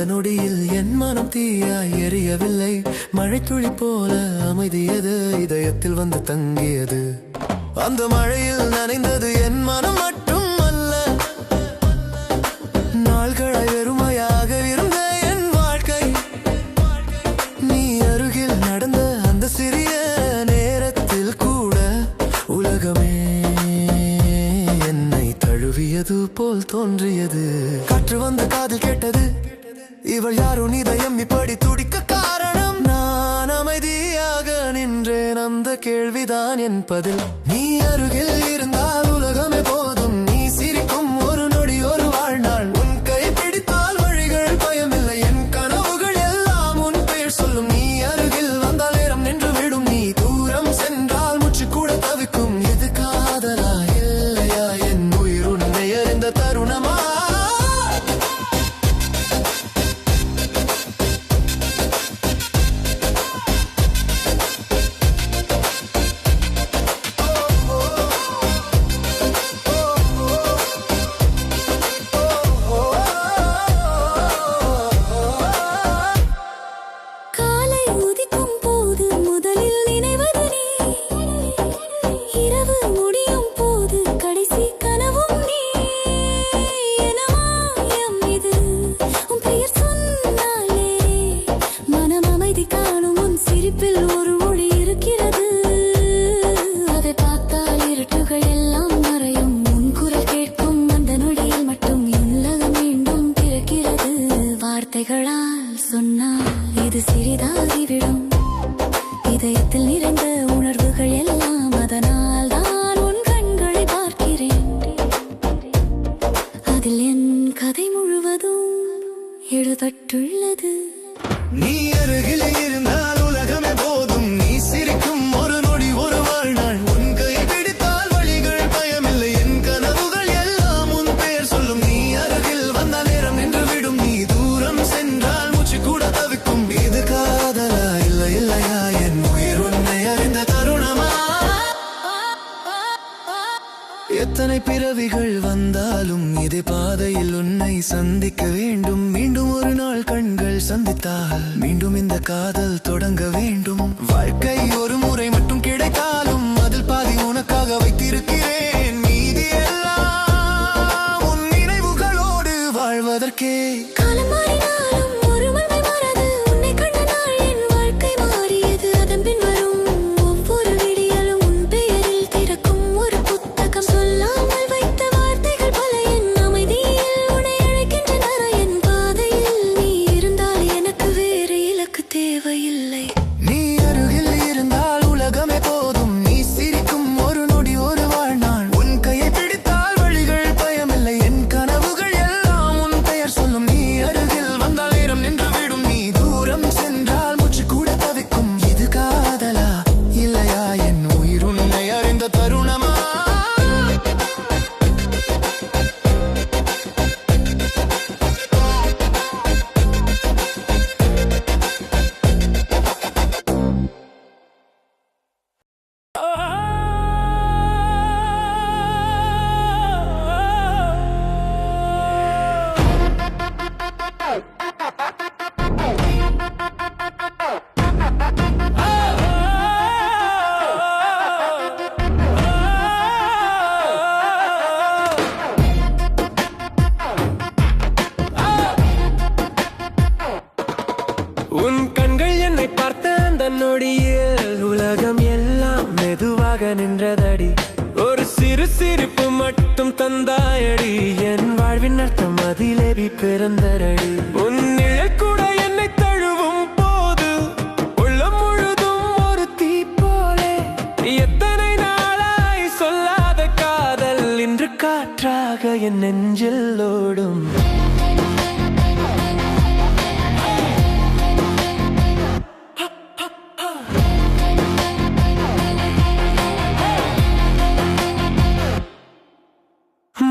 நொடியில் என் மனம் தீயாய் எரியவில்லை. மழைத்துளி போல அமைதியது இதயத்தில் வந்து தங்கியது. அந்த மழையில் நனைந்தது என் மனம் மட்டும் அல்ல. நாள்களாய் வெறுமையாக இருந்த என் வாழ்க்கை நீ அருகில் நடந்த அந்த சிறிய நேரத்தில் கூட உலகமே என்னை தழுவியது போல் தோன்றியது. காற்று வந்து காதில் கேட்டது, இவள் யாரோ இதயம் இப்படி துடிக்க காரணம். நான் அமைதியாக நின்றேன், அந்த கேள்விதான் என் பதில். நீ அருகில் இருந்தால் உலகமே போதும். நீ சிரிக்கும் ஒரு நொடி ஒரு வாழ்நாள். உன் கை பிடித்தால் வழிகள் பயமில்லை. என் கனவுகள் எல்லாம் உன் பெயர் சொல்லும். நீ அருகில் வந்தால் நேரம் நின்று விடும். நீ தூரம் சென்றால் மூச்சு கூட தவிக்கும். இது காதலா இல்லையா என் உயிர் உன்னை அறிந்த தருணமா? ஒரு மொழி இருக்கிறது, அதை பார்த்தால் இருட்டுகள் எல்லாம் மறையும். உன் குரல் கேட்கும் அந்த நொடியில் மட்டும் உலகம் மீண்டும் பிறக்கிறது. வார்த்தைகளால் சொன்னால் இது சிறிதாகிவிடும். இதயத்தில் நிறைந்த உணர்வுகள் எல்லாம் அதனால் தான் உன் கண்களை பார்க்கிறேன். அதில் என் கதை முழுவதும் எழுதப்பட்டுள்ளது. நீ அருகில் இருந்தால் உலகமே போதும். நீ சிரிக்கும் ஒரு நொடி ஒரு வாழ்நாள். உன் கை பிடித்தால் வழிகள் பயமில்லை. என் கனவுகள் எல்லாம் உன் பெயர் சொல்லும். நீ அருகில் வந்தால் நேரம் நின்று விடும். நீ தூரம் சென்றால் மூச்சு கூட தவிக்கும். இது காதலா இல்லை இல்லையா என் உயிர் உன்னை அறிந்த தருணமா? எத்தனை பிறவிகள் வந்தாலும் இதே பாதையில் உன்னை சந்திக்க வேண்டும். மீண்டும் ஒரு நாள் கண்கள் சந்தித்தால் மீண்டும் இந்த காதல் தொடங்க வேண்டும். வாழ்க்கை ஒரு முறை மட்டும் கிடைத்தாலும் அதில் பாதி உனக்காக வைத்திருக்கிறேன். மீதி எல்லாம் உன் நினைவுகளோடு வாழ்வதற்கே. காலம் மாறினாலும் ஒரு மனதை மாறாது. உன்னை கண்ட நாள் என் வாழ்க்கை மாறியது. அதன் பின் வரும் ஒவ்வொரு விடியலும் உன் பெயரில் திறக்கும் ஒரு புத்தகம். சொல்லாமல் வைத்த வார்த்தைகள் பல என் அமைதியில் உன்னை அழைக்கின்றன. என் பாதையில் நீ இருந்தால் எனக்கு வேறு இலக்கு தேவையில்லை. நீ அருகில் இருந்தால் உலகமே போதும். நீ சிரிக்கும் ஒரு நொடி ஒரு வாழ்நாள். உன் கையை பிடித்தால் வழிகள் பயமில்லை. என் கனவுகள் எல்லாம் உன் பெயர் சொல்லும். நீ அருகில் வந்தால் நேரம் நின்று விடும். நீ தூரம் சென்றால் மூச்சு கூட தவிக்கும். இது காதலா இல்லையா என் உயிர் உன்னை அறிந்த தருணமா? உன் கண்கள் என்னை பார்த்த அந்த நொடியில் உலகம் எல்லாம் மெதுவாக நின்றதடி. ஒரு சிறு சிரிப்பு மட்டும் தந்தாயடி. என் வாழ்வின் அர்த்தம் அதிலே பிறந்தரடி. உன் நிழல் கூட என்னை தழுவும் போது உள்ளம் முழுதும் ஒரு தீ போலே. எத்தனை நாளாய் சொல்லாத காதல் இன்று காற்றாக என் நெஞ்சில் ஓடும்.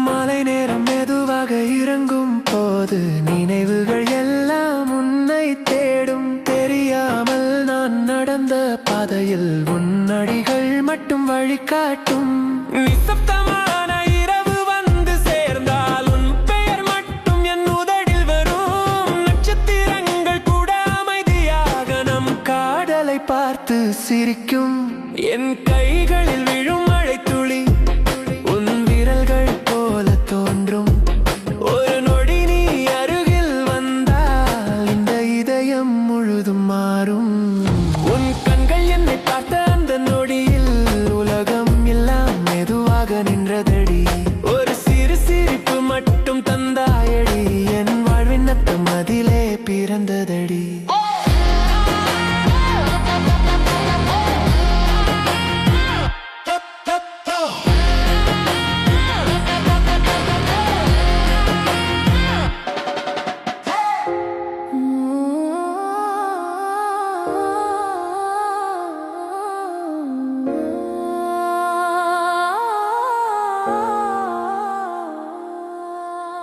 மாலை நேரம் மெதுவாக இறங்கும் போது நினைவுகள் எல்லாம் உன்னை தேடும். தெரியாமல் நான் நடந்த பாதையில் உன் அடிகள் மட்டும் வழிகாட்டும். நிசப்தமான இரவு வந்து சேர்ந்தால் உன் பெயர் மட்டும் என் உதடில் வரும். நட்சத்திர சிரிக்கும். என் கைகளில் விழும் மழைத்துளி உன் விரல்கள் போல தோன்றும். ஒரு நொடி நீ அருகில் வந்தால் இந்த இதயம் முழுதும் மாறும். உன் கண்கள் என்னை பார்த்த அந்த நொடியில் உலகம் எல்லாம் மெதுவாக நின்றதடி. ஒரு சிறு சிரிப்பு மட்டும் தந்தாயடி, என் வாழ்வின் அர்த்தம் அதிலே பிறந்ததடி.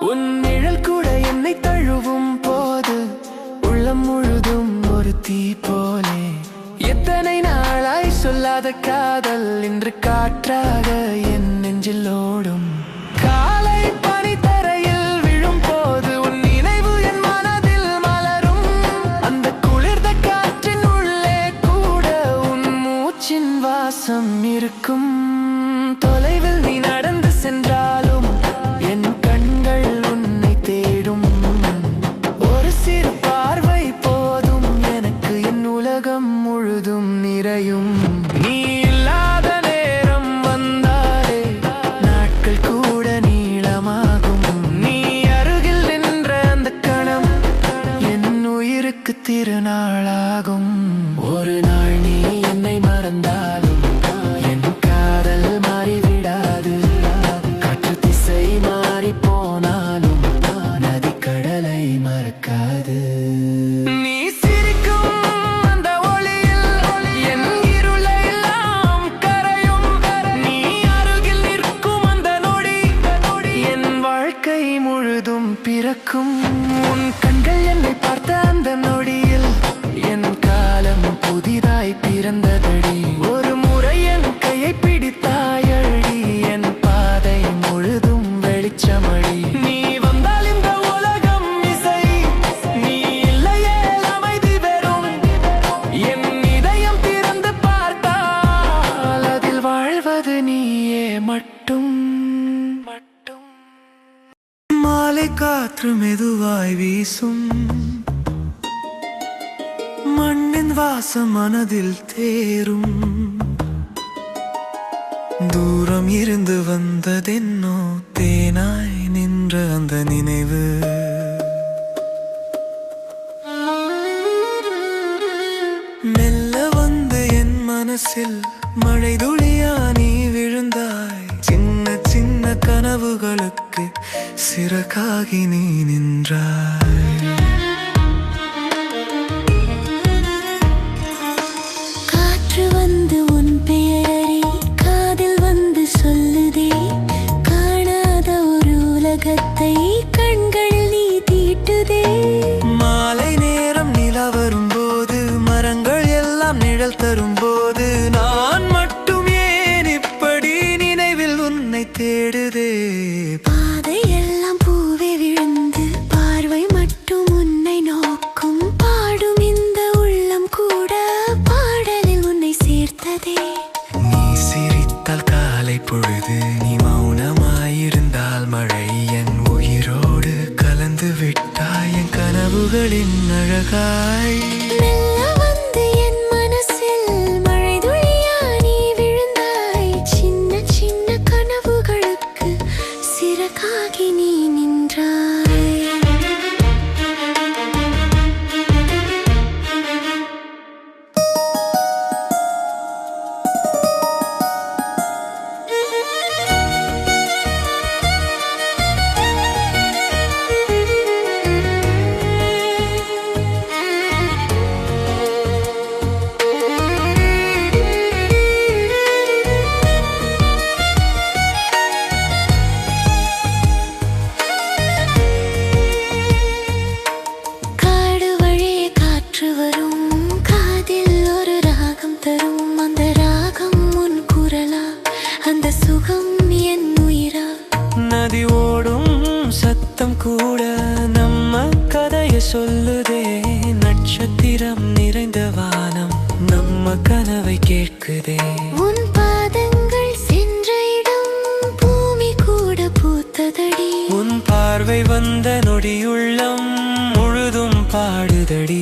உன் நிழல் கூட என்னை தழுவும் போது உள்ளம் முழுதும் ஒரு தீ போலே. எத்தனை நாளாய் சொல்லாத காதல் இன்று காற்றாக என் நெஞ்சில் ஓடும். காலை பனி தரையில் விழும் போது உன் நினைவு என் மனதில் மலரும். அந்த குளிர்ந்த காற்றின் உள்ளே கூட உன் மூச்சின் வாசம் இருக்கும். தொலைவில் நீ நடந்து சென்றாலும் என் கண்கள் உன்னை தேடும். ஒரு சிறு பார்வை போதும் எனக்கு என் உலகம் முழுதும் நிறையும். நீ இல்லாத நேரம் வந்தாலே நாட்கள் கூட நீளமாகும். நீ அருகில் நின்ற அந்த கணம் என் உயிருக்கு திருநாளாகும். ஒரு நாள் நீ என்னை மறந்தாலும் என் காதல் மாறிவிடாது. காற்று திசை மாறி போனாலும் நதி கடலை மறக்காது. நீ சிரிக்கும் அந்த ஒளியில் என் இருளை எல்லாம் கரையும். நீ அருகில் நிற்கும் அந்த நொடி என் வாழ்க்கை முழுதும் பிறக்கும். உன் கண்கள் என்னை பார்த்த அந்த நொடியில் என் காலம் புதிதாய் பிறந்ததடி. ஒரு முறை என் கையை பிடித்தாயடி, என் பாதை முழுதும் வெளிச்சமடி. நீ வந்தால் இந்த உலகம் இசை, நீ இல்லையே அமைதி வெறும். என் இதயம் திறந்து பார்த்தால் அதில் வாழ்வது நீயே மட்டும். மாலை காற்று மெதுவாய் வீசும். மண்ணின் வாசம் மனதில் தேரும். தூரம் இருந்து வந்ததென்னோ தேனாய் நின்ற அந்த நினைவு. மெல்ல வந்து என் மனசில் மழை துளியா நீ விழுந்தாய். சின்ன சின்ன கனவுகளுக்கு சிறகாகி நீ நின்றாய். காற்று வந்து உன் பெயரை காதில் வந்து சொல்லுதே. காணாத ஒரு உலகத்தை கண்களில் நீ தீட்டுதே. மாலை நேரம் நிலா வரும்போது மரங்கள் எல்லாம் நிழல் தரும்போது நான் மட்டும் ஏன் இப்படி நினைவில் உன்னை தேடுதே. பாதையெல்லாம் பூவே விழுந்து பார்வை மட்டும் உன்னை நோக்கும். பாடும் இந்த உள்ளம் கூட பாடலில் உன்னை சேர்த்ததே. நீ சிரித்தால் காலை பொழுது, நீ மௌனமாயிருந்தால் மழை. என் உயிரோடு கலந்து விட்டாய் என் கனவுகளின் அழகாய். மெல்ல வந்து என் மனசில் மழை துளியா நீ விழுந்தாய். சின்ன சின்ன கனவுகளுக்கு சிறகாகி நீ நின்றாய். கூட நம்ம கதையை சொல்லுதே. நட்சத்திரம் நிறைந்த வானம் நம்ம கனவை உன் பாதங்கள் சென்ற இடம் பூமி கூட பூத்ததடி. உன் பார்வை வந்த நொடியுள்ளம் முழுதும் பாடுதடி.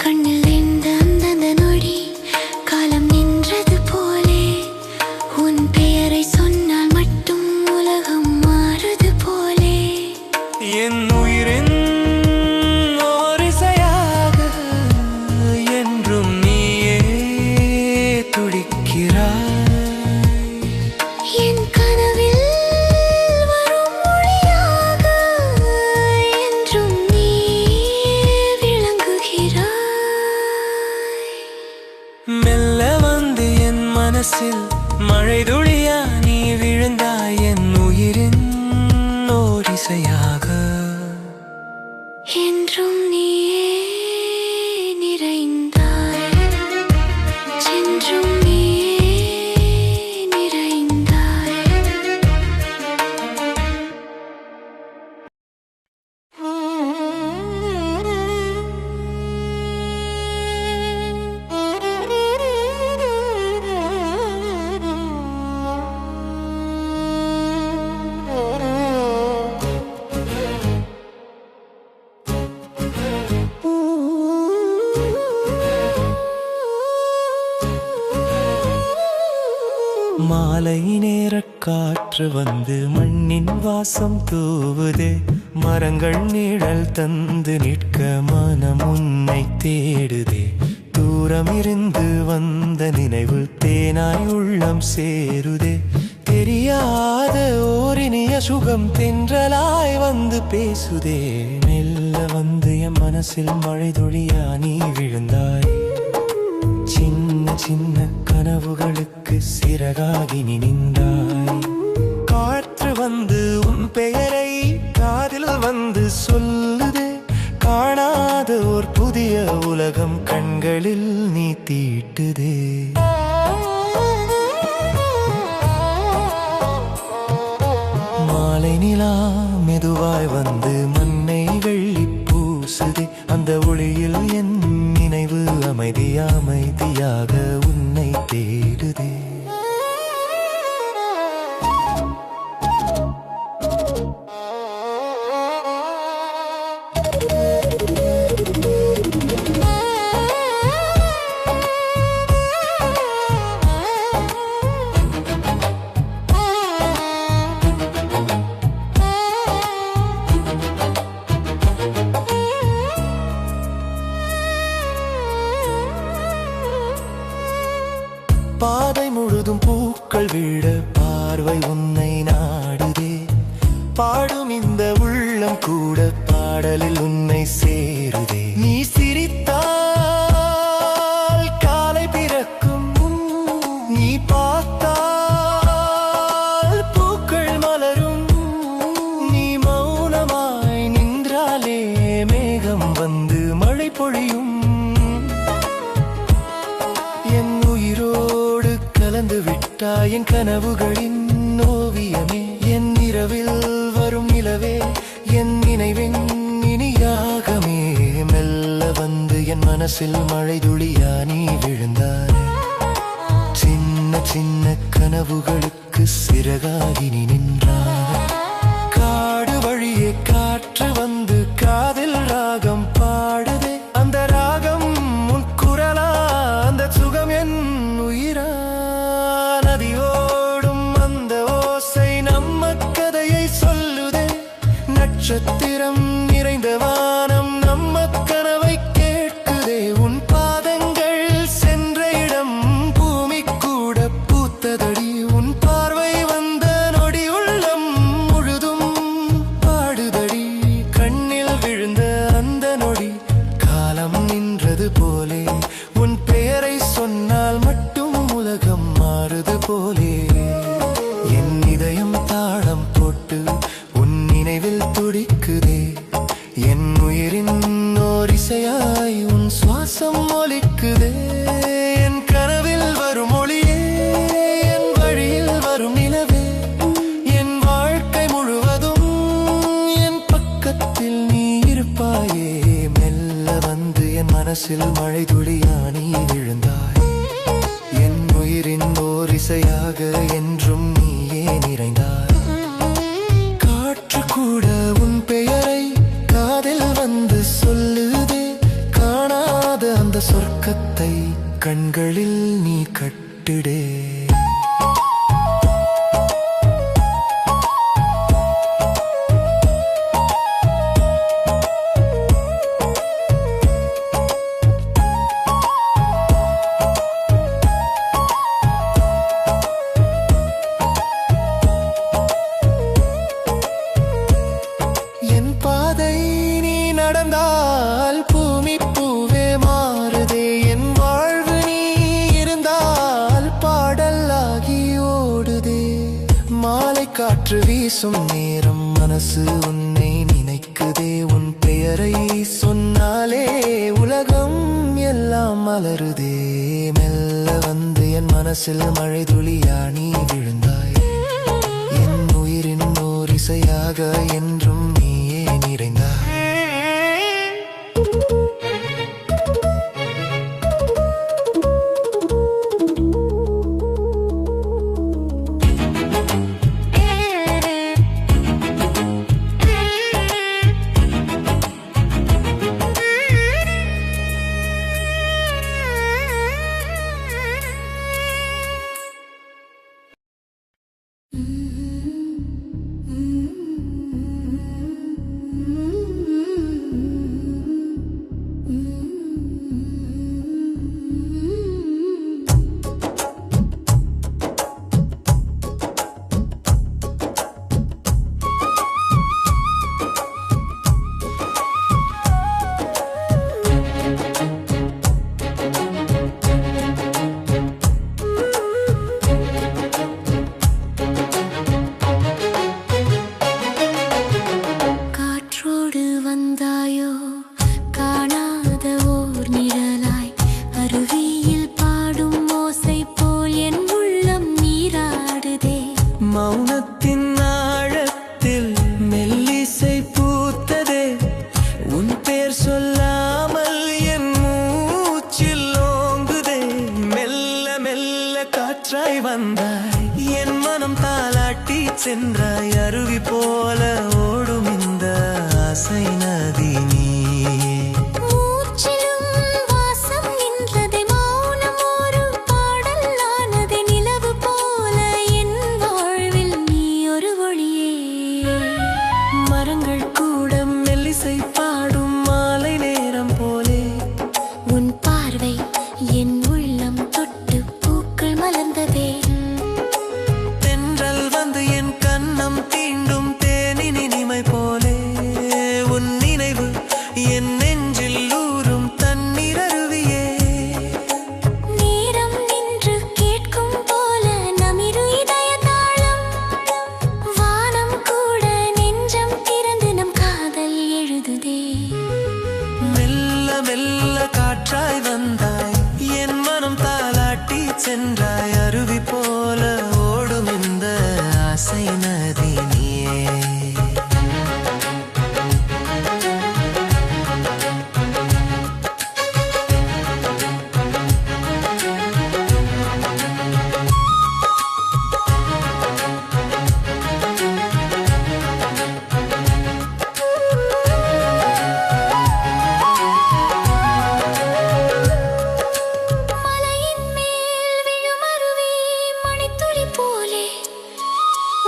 கண்ணில் நின்ற அந்த நொடி காலம் நின்றது போலே, உன் பெயரை சொன்னால் மட்டும் உலகம் மாறுது போலே. என் உயிரின் ஓரிசையாக என்றும் நீயே துடிக்கிறாய். என் கனவில் வரும் மொழியாக என்றும் நீயே விளங்குகிறாய். மெல்ல வந்து என் மனசில் மழை துளியா நீ விழுந்தாய். என் உயிரின் ஓரிசையாக என்றும் நீயே நிறைந்தாய், என்றும் நீயே நிறைந்தாய். மாலை நேரக் காற்று வந்து மண்ணின் வாசம் தூவுதே. மரங்கள் நிழல் தந்து நிற்க மனம் உன்னை தேடுதே. தூரமிருந்து வந்த நினைவு தேனாய் உள்ளம் சேருதே. தெரியாத ஓரினிய சுகம் தென்றலாய் வந்து பேசுதே. மெல்ல வந்து என் மனசில் மழை துளியா நீ விழுந்தாய். சின்ன சின்ன கனவுகளுக்கு சிறகாகி நீ நின்றாய். காற்று வந்து உன் பெயரை காதில் வந்து சொல்லுதே. காணாத ஓர் புதிய உலகம் கண்களில் நீ தீட்டுதே. மாலை நிலா மெதுவாய் வந்து மண்ணை வெள்ளி பூசுதே. அந்த ஒளியில் என் நினைவு அமைதியாக உன்னை தேடுதே. பாதை முழுதும் பூக்கள் விட பார்வை உன்னை நாடுதே. பாடும் இந்த உள்ளம் கூட பாடலில் உன்னை சேருதே. நீ சிரித்தால் காலை பிறக்கும், நீ பார்த்தால் பூக்கள் மலரும். நீ மௌனமாய் நின்றாலே மேகம் வந்து மழை பொழியும். என் உயிரோடு கலந்து விட்டாய் என் கனவுகளின் ஓவியமே. என் இரவில் வரும் நிலவே, என் நினைவின் இனியாகமே. மெல்ல வந்து என் மனசில் மழை துளியா நீ விழுந்தாய். சின்ன சின்ன கனவுகளுக்கு சிறகாகி நீ நின்றாய். காடு வழியே காற்று வந்து காதில் ராகம் பாடுதே. அந்த ராகம் உன் குரலா, அந்த சுகம் என் உயிரா. நதியோடும் அந்த ஓசை நம்ம கதையை சொல்லுதே. நட்சத்திரம் நிறைந்த வானம் நம்ம கனவை கேட்குதே. உன் பாதங்கள் சென்ற இடம் பூமி கூட பூத்ததடி. உன் பார்வை வந்த நொடி உள்ளம் முழுதும் பாடுதடி. கண்ணில் விழுந்த அந்த நொடி காலம் நின்றது போலே. உன் பெயரை சொன்னால் மட்டும் உலகம் மாறுது போலே. என் இதயம் தாளம் போட்டு உன் நினைவில் துடிக்குதே. என் உயிரின் ஓரிசையாய் உன் சுவாசம் ஒலிக்குதே. என் கனவில் வரும் ஒளியே, என் வழியில் வரும் நிலவே. என் வாழ்க்கை முழுவதும் என் பக்கத்தில் நீ இருப்பாயே. மெல்ல வந்து என் மனசில் மழை துளியா நீ விழுந்தாய். என் உயிரின் ஓர் ஓரிசையாக என்றும் நீயே நிறைந்தாய். காற்று கூட உன் பெயரை காதில் வந்து சொல்லுதே, காணாத அந்த சொர்க்கத்தை கண்களில் நீ கட்டிடே. என் பாதை நீ நடந்தால் பூமி பூவே மாறுதே, என் வாழ்வு நீ இருந்தால் பாடலாகி ஓடுதே. மாலை காற்று வீசும் நேரம் மனசு உன்னை நினைக்குதே, உன் பெயரை சொன்னாலே உலகம் எல்லாம் மலருதே. மெல்ல வந்து என் மனசில் மழை துளியா நீ விழுந்தாய், என் உயிரின் ஓரிசையாக என்றும் நீயே நிறைந்தாய். காற்றோடு வந்தாயோ காணாத ஓர் நிழலாய், அருவியில் பாடும் ஓசை போல் என் உள்ளம் நீராடுதே. மௌனத்தின் ஆழத்தில் மெல்லிசை பூத்ததே, உன் பேர் சொல்லாமல் என் மூச்சில் ஓங்குதே. மெல்ல மெல்ல காற்றாய் வந்தாய், என் மனம் தாலாட்டி சென்றாய். அருவி போல ஓடும் இந்த ஆசை நதி நீயே. மூச்சிலும் வாசம் நின்றதே, மௌனம் ஒரு பாடலானதே. நிலவு போல என் வாழ்வில் நீ ஒரு ஒளியே. மரங்கள் கூட மெல்லிசை பாடும் மாலை நேரம் போலே, உன் பார்வை என் உள்ளம் தொட்டு பூக்கள் மலர்ந்ததே. தென்றல் வந்து என் கன்னம் தீண்டும் தேனின் இனிமை போலே, உன் நினைவு என் நெஞ்சில் ஊறும் தண்ணீர் அருவியே. நேரம் நின்று கேட்கும் போல நமிரு இதய தாளம், வானம் கூட நெஞ்சம் திறந்து நம் காதல் எழுதுதே. மெல்ல மெல்ல காற்றாய் வந்தாய், என் மனம் தாலாட்டி சென்றாய். அருவி போல ஓடும் இந்த ஆசை நதி நீயே. மலையின் மேல் விழும் அருவி மணித்துளி போலே,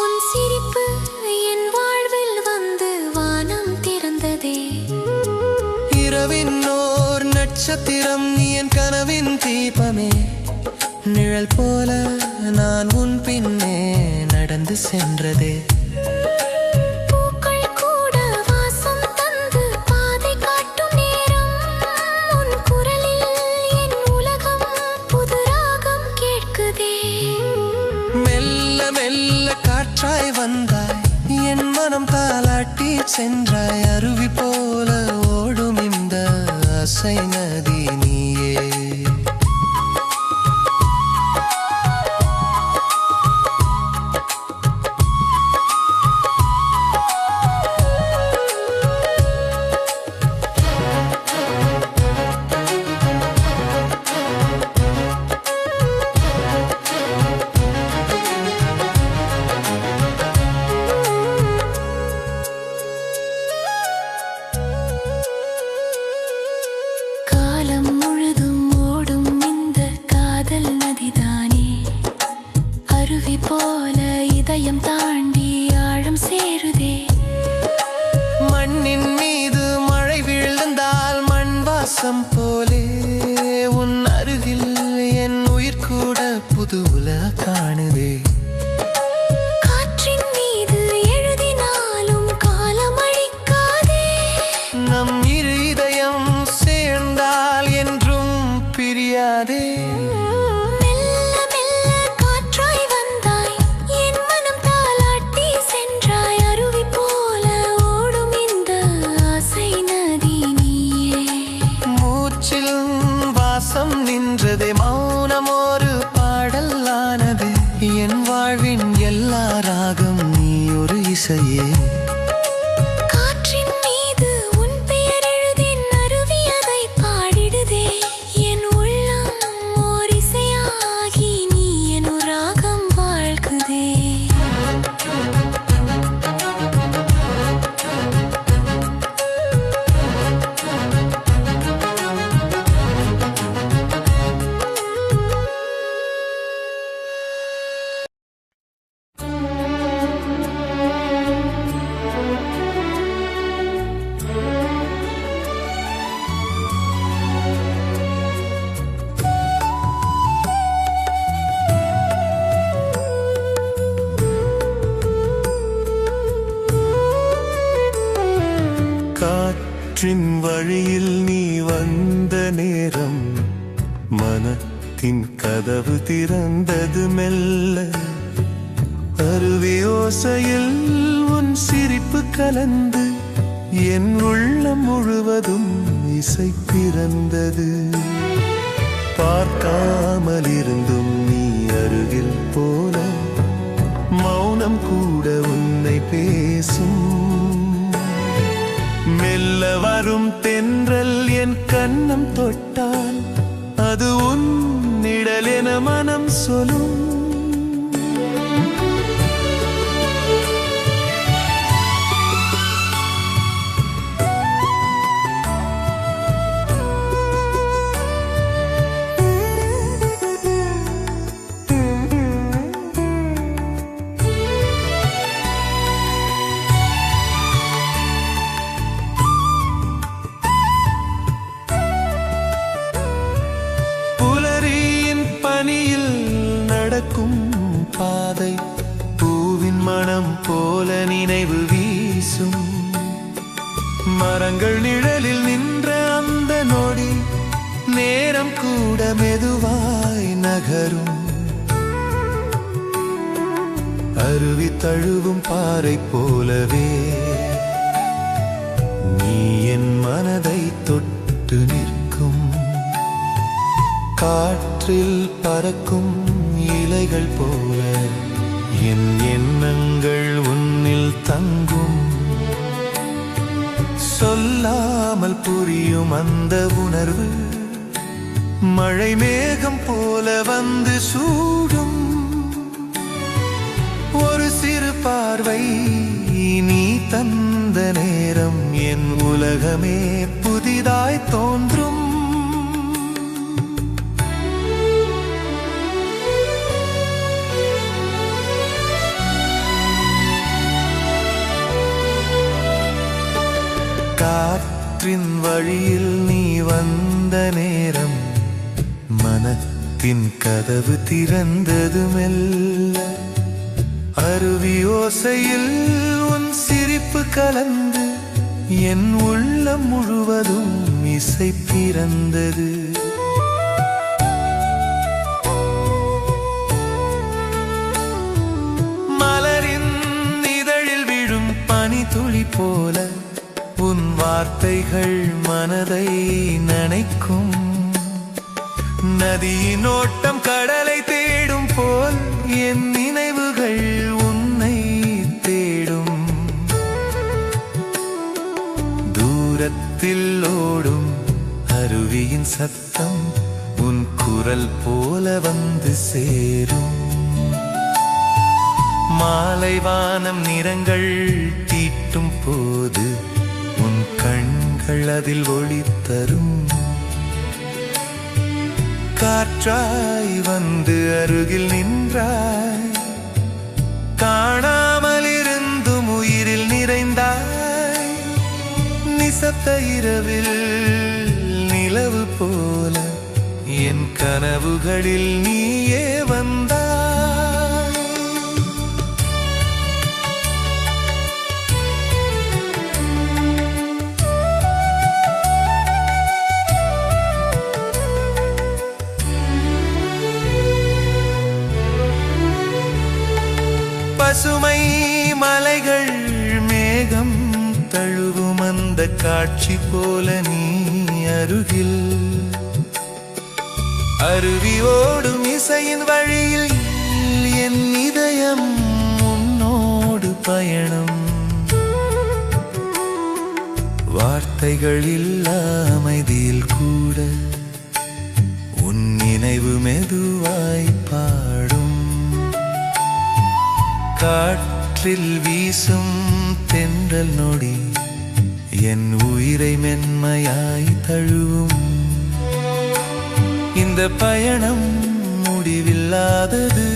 உன் சிரிப்பு என் வாழ்வில் வந்து வானம் திறந்ததே. இரவின் ஓர் நட்சத்திரம் நீ என் கனவின் தீபமே, நிழல் போல நான் உன் பின்னே நடந்து சென்றதே. பூக்கள் கூட வாசம் தந்து பாதை காட்டும் நேரம், உன் குரலில் என் உலகம் புது ராகம் கேட்குதே. மெல்ல மெல்ல காற்றாய் வந்தாய், என் மனம் தாலாட்டி சென்றாய். அருவி போல ஓடும் இந்த ஆசை நதி நீயே. அருவி போல இதயம் தாண்டி ஆழம் சேருதே. மண்ணின் மீது மழை விழுந்தால் மண் வாசம் போலே உன் அருகில் என் உயிர் கூட புது உலக காணுதே. காற்றின் மீது எழுதினாலும் காலம் அழிக்காதே. நம் இரு இதயம் சேர்ந்தால் என்றும் பிரியாதே. மெல்ல மெல்ல காற்றாய் வந்தாய், என் மனம் தாலாட்டி சென்றாய். அருவி போல ஓடும் இந்த ஆசை நதி நீயே. மூச்சில் வாசம் நின்றதே, மௌனம் ஒரு பாடலானது. என் வாழ்வின் எல்லா ராகம் நீ ஒரு இசையே. காற்றின் மீது உன் பெயர் எழுதின் அருவி அதை பாடிடுதே. என் உள்ளம் ஓர் இசையாகி நீ என் ராகம் வாழ்குதே. காற்றின் வழியில் நீ வந்த நேரம் மனத்தின் கதவு திறந்தது மெல்ல. அருவி ஓசையில் உன் சிரிப்பு கலந்து என் உள்ளம் முழுவதும் இசை பிறந்தது. பார்க்காமல் இருந்தும் நீ அருகில் போல மௌனம் கூட உன்னை பேசும். மெல்ல வரும் தென்றல் என் கன்னம் தொட்டால் அது உன் நிழல் என மனம் சொல்லும். பனியில் நடக்கும் பாதை பூவின் மனம் போல நினைவு வீசும். மரங்கள் நிழலில் நின்ற அந்த நொடி நேரம் கூட மெதுவாய் நகரும். அருவி தழுவும் பாறை போலவே நீ என் மனதை தொட்டு நிற்கும். காற்றில் பறக்கும் இலைகள் போல என் எண்ணங்கள் உன்னில் தங்கும். சொல்லாமல் புரியும் அந்த உணர்வு மழை மேகம் போல வந்து சூடும். ஒரு சிறு பார்வை நீ தந்த நேரம் என் உலகமே புதிதாய் தோன்றும். காற்றின் வழியில் நீ வந்த நேரம் மனத்தின் கதவு திறந்தது மெல்ல. அருவி ஓசையில் உன் சிரிப்பு கலந்து என் உள்ளம் முழுவதும் இசை பிறந்தது. மலரின் இதழில் விழும் பனி துளி போல உன் வார்த்தைகள் மனதை நனைக்கும். நதியின் ஓட்டம் கடலை தேடும் போல் என் நினைவுகள் உன்னை தேடும். தூரத்தில் ஓடும் அருவியின் சத்தம் உன் குரல் போல வந்து சேரும். மாலை வானம் நிறங்கள் தீட்டும் போது உன் கண்கள் அதில் ஒளி தரும். காற்றாய் வந்து அருகில் நின்றாய், வைத்த இரவில் நிலவு போல என் கனவுகளில் நீயே வந்தாய். பசுமை மலைகள் மேகம் தழுவும் அந்த காட்சி போல நீ அருகில், அருவி ஓடும் இசையின் வழியில் என் இதயம் உன்னோடு பயணம். வார்த்தைகள் இல்லா அமைதியில் கூட உன் நினைவு மெதுவாய் பாடும். காற்றில் வீசும் தென்றல் நொடி என் உயிரை மென்மையாய் தழுவும். இந்த பயணம் முடிவில்லாதது,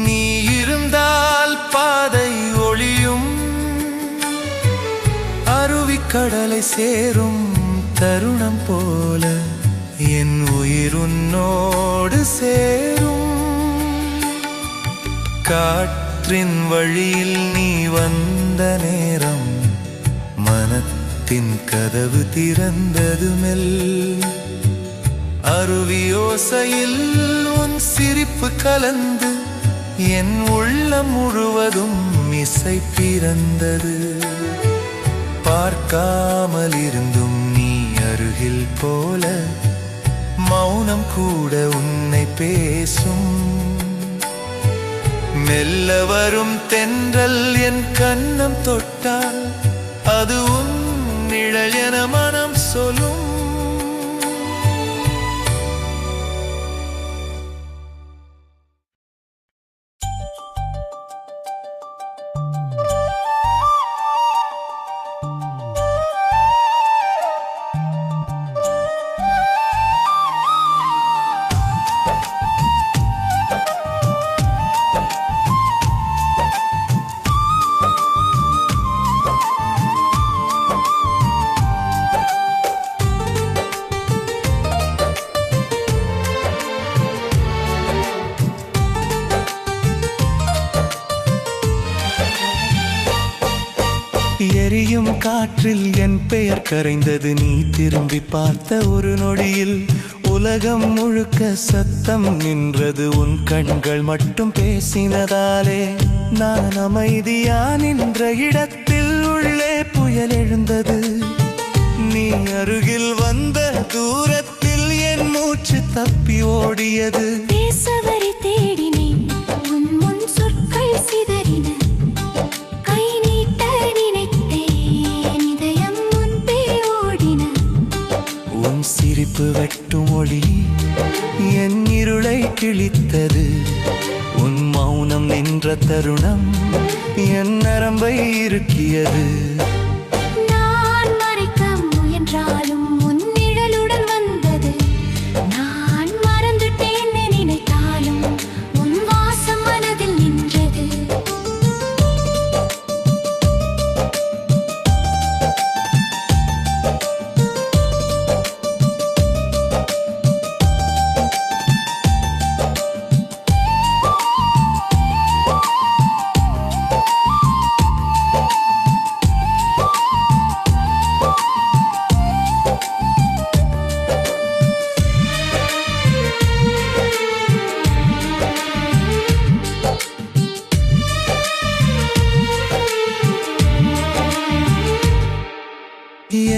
நீ இருந்தால் பாதை ஒளியும். அருவிக்கடலை சேரும் தருணம் போல என் உயிர் உன்னோடு சேரும். காற்றின் வழியில் நீ வந்த நேரம் மனத்தின் கதவு திறந்தது மெல். அருவி ஓசையில் உன் சிரிப்பு கலந்து என் உள்ளம் முழுவதும் இசை பிறந்தது. பார்க்காமல் இருந்தும் நீ அருகில் போல மௌனம் கூட உன்னை பேசும். மெல்ல வரும் தென்றல் என் கன்னம் தொட்டால் அது உன் நிழல் என மனம் சொல்லும். எரியும் காற்றில் என் பெயர் கரைந்தது, நீ திரும்பி பார்த்த ஒரு நொடியில் உலகம் முழுக்க சத்தம் நின்றது. உன் கண்கள் மட்டும் பேசினதாலே நான் அமைதியா நின்ற இடத்தில் உள்ளே புயல் எழுந்தது. நீ அருகில் வந்த தூரத்தில் என் மூச்சு தப்பி ஓடியது. பேசவரை தேடினேன், உன் முன் சொற்கள் சிதறின. கை நீட்ட நினைத்தேன், இதயம் முன்பே ஓடின. உன் சிரிப்பு வெட்டும் ஒளி என் இருளை கிழித்தது. உன் மௌனம் நின்ற தருணம் என் நரம்பை இறுக்கியது. நான் மறைக்க முயன்றாலும் உன் நிழலுடன் வந்தது. நான் மறந்துட்டேன் நினைத்தாலும் உன் வாசம் மனதில் நின்றது.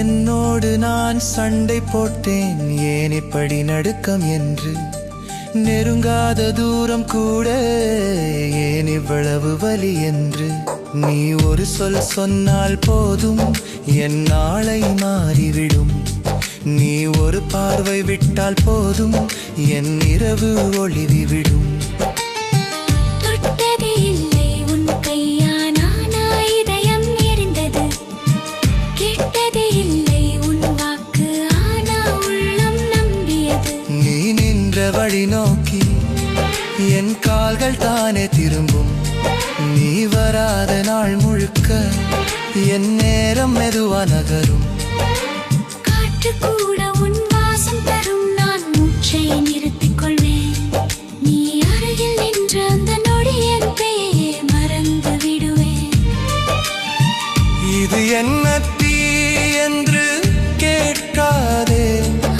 என்னோடு நான் சண்டை போட்டேன், ஏன் இப்படி நடுக்கம் என்று. நெருங்காத தூரம் கூட ஏன் இவ்வளவு வலி என்று. நீ ஒரு சொல் சொன்னால் போதும் என் நாளை மாறிவிடும். நீ ஒரு பார்வை விட்டால் போதும் என் இரவு ஒளிவிவிடும். தொட்டதே இல்லை உன் கையானா இதயம் எரிந்தது. கேட்டதே இல்லை உன் வாக்கு, ஆனா உள்ளம் நம்பியது. நீ நின்ற வழி நோக்கி என் கால்கள் தானே திரும்பும். நீ வராத நாள் முழுக்க என் நேரம் மெதுவா நகரும். காற்று கூட உன் வாசம் தரும். நான் மூச்சை நிறுத்திக் கொள்வேன். நீ அருகில் நின்ற அந்த நொடி என் பெயரை மறந்து விடுவேன். இது என்ன தீ என்று கேட்காதே,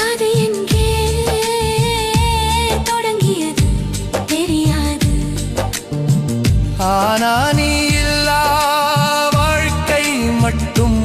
அது எங்கே தொடங்கியது தெரியாது. ஆனா நீ இல்லா வாழ்க்கை மட்டும்